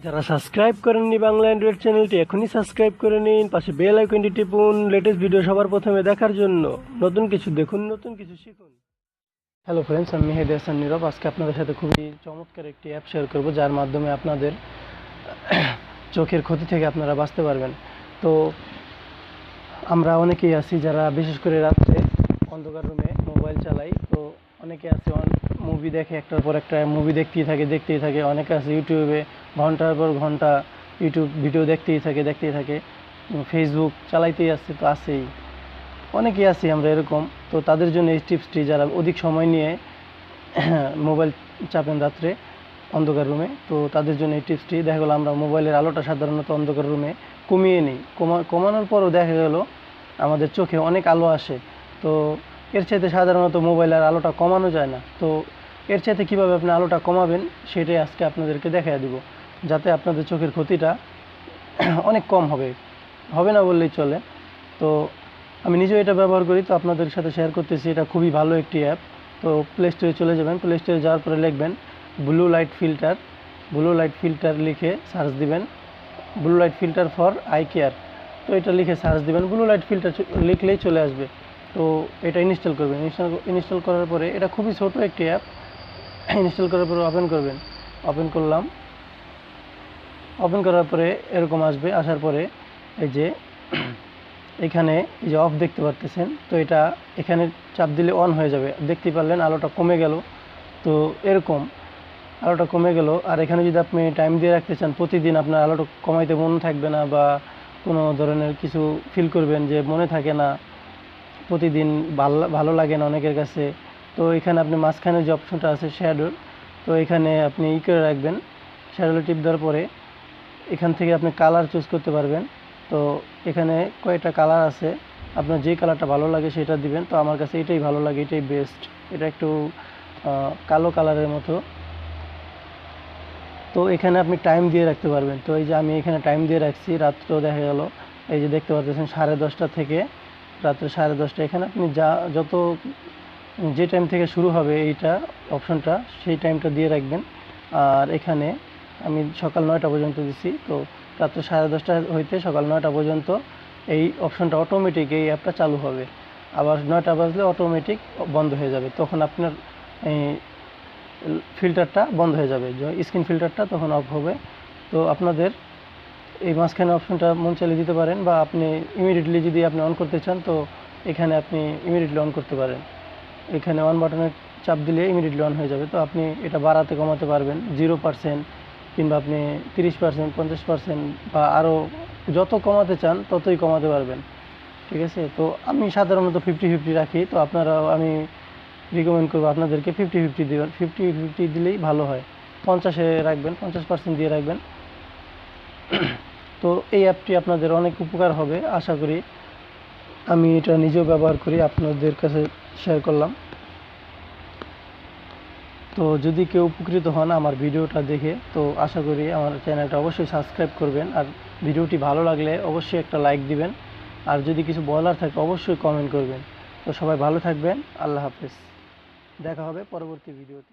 যারা সাবস্ক্রাইব করেননি বাংলা অ্যান্ড্রয়েড চ্যানেলটি এখনই সাবস্ক্রাইব করে নিন, পাশে বেল আইকনটি টিপুন লেটেস্ট ভিডিও সবার প্রথমে দেখার জন্য। নতুন কিছু দেখুন, নতুন কিছু শিখুন। হ্যালো ফ্রেন্ডস, আমি মেহেদি হাসান নীরব। আজকে আপনাদের সাথে খুবই চমৎকার একটি অ্যাপ শেয়ার করব, যার মাধ্যমে আপনাদের চোখের ক্ষতি থেকে আপনারা বাঁচতে পারবেন। তো আমরা অনেকেই আছি যারা বিশেষ করে রাত্রে অন্ধকার রুমে মোবাইল চালাই। তো অনেকে আছে মুভি দেখে, একটার পর একটা মুভি দেখতেই থাকে। অনেকে আছে ইউটিউবে ঘন্টার পর ঘন্টা ইউটিউব ভিডিও দেখতেই থাকে। ফেসবুক চালাইতেই আছে, তো আছেই অনেকেই আছি আমরা এরকম। তো তাদের জন্য এই টিপসটি, যারা অধিক সময় নিয়ে মোবাইল চাপেন রাত্রে অন্ধকার রুমে, তো তাদের জন্য এই টিপসটি। দেখা গেলো আমরা মোবাইলের আলোটা সাধারণত অন্ধকার রুমে কমিয়ে নিই, কমানোর পরও দেখা গেল আমাদের চোখে অনেক আলো আসে। তো এর চাইতে সাধারণত মোবাইলের আলোটা কমানো যায় না। তো এর চাইতে কীভাবে আপনি আলোটা কমাবেন সেটাই আজকে আপনাদেরকে দেখাই দিব, যাতে আপনাদের চোখের ক্ষতিটা অনেক কম হবে না বললেই চলে। তো আমি নিজেও এটা ব্যবহার করি, তো আপনাদের সাথে শেয়ার করতেছি। এটা খুবই ভালো একটি অ্যাপ। তো প্লে স্টোরে চলে যাবেন, প্লে স্টোরে যাওয়ার পরে লিখবেন ব্লু লাইট ফিল্টার লিখে সার্চ দিবেন, blue light filter for eye care. তো এটা লিখে সার্চ দিবেন, ব্লু লাইট ফিল্টার লিখলেই চলে আসবে। তো এটা ইনস্টল করবেন। ইনস্টল করার পরে, এটা খুবই ছোট একটি অ্যাপ। ইনস্টল করার পরে ওপেন করবেন। ওপেন করার পরে এরকম আসবে। আসার পরে এই যে এখানে এই যে অফ দেখতে পারতেছেন, তো এটা এখানে চাপ দিলে অন হয়ে যাবে। দেখতে পারলেন আলোটা কমে গেল। তো এরকম আলোটা কমে গেল। আর এখানে যদি আপনি টাইম দিয়ে রাখতে চান, প্রতিদিন আপনার আলোটা কমাইতে মন থাকবে না, বা কোনো ধরনের কিছু ফিল করবেন যে মনে থাকে না, প্রতিদিন ভালো লাগে না অনেকের কাছে। তো এখানে আপনি মাঝখানে যে অপশনটা আছে শ্যাডোর, তো এখানে আপনি করে রাখবেন। শ্যাডো টিপ দেওয়ার পরে এখান থেকে আপনি কালার চুজ করতে পারবেন। তো এখানে কয়েকটা কালার আছে, আপনার যে কালারটা ভালো লাগে সেটা দিবেন। তো আমার কাছে এটাই ভালো লাগে, এটাই বেস্ট। এটা একটু কালো কালারের মতো। তো এখানে আপনি টাইম দিয়ে রাখতে পারবেন। তো এই যে আমি এখানে টাইম দিয়ে রাখছি, রাত্র দেখা গেল এই যে দেখতে পাচ্ছেন 10:30 থেকে রাত্রে 10:30। এখানে আপনি যে টাইম থেকে শুরু হবে এইটা অপশনটা, সেই টাইমটা দিয়ে রাখবেন। আর এখানে আমি সকাল 9টা পর্যন্ত দিছি। তো রাত্রে 10:30 হইতে সকাল 9টা পর্যন্ত এই অপশনটা অটোমেটিক, এই অ্যাপটা চালু হবে। আবার 9টা বাজলে অটোমেটিক বন্ধ হয়ে যাবে। তখন আপনার এই ফিল্টারটা বন্ধ হয়ে যাবে, স্ক্রিন ফিল্টারটা তখন অফ হবে। তো আপনাদের এই মাঝখানে অপশনটা মন চালিয়ে দিতে পারেন, বা আপনি ইমিডিয়েটলি যদি আপনি অন করতে চান, তো এখানে আপনি ইমিডিয়েটলি অন করতে পারেন। এখানে অন বাটনে চাপ দিলে ইমিডিয়েটলি অন হয়ে যাবে। তো আপনি এটা বাড়াতে কমাতে পারবেন, 0% কিংবা আপনি 30%, 50%, বা আরও যত কমাতে চান ততই কমাতে পারবেন। ঠিক আছে। তো আমি সাধারণত 50-50 রাখি। তো আমি রিকমেন্ড করবো আপনাদেরকে 50-50 দেবেন। 50-50 দিলেই ভালো হয়। 50-এ রাখবেন, 50% দিয়ে রাখবেন। তো এই অ্যাপটি আপনাদের অনেক উপকার হবে আশা করি। আমি এটা নিজেও ব্যবহার করি, আপনাদের কাছে শেয়ার করলাম। তো যদি কেউ উপকৃত হন আমার ভিডিওটা দেখে, তো আশা করি আমার চ্যানেলটা অবশ্যই সাবস্ক্রাইব করবেন। আর ভিডিওটি ভালো লাগলে অবশ্যই একটা লাইক দিবেন। আর যদি কিছু বলার থাকে অবশ্যই কমেন্ট করবেন। তো সবাই ভালো থাকবেন। আল্লাহ হাফেজ। দেখা হবে পরবর্তী ভিডিওতে।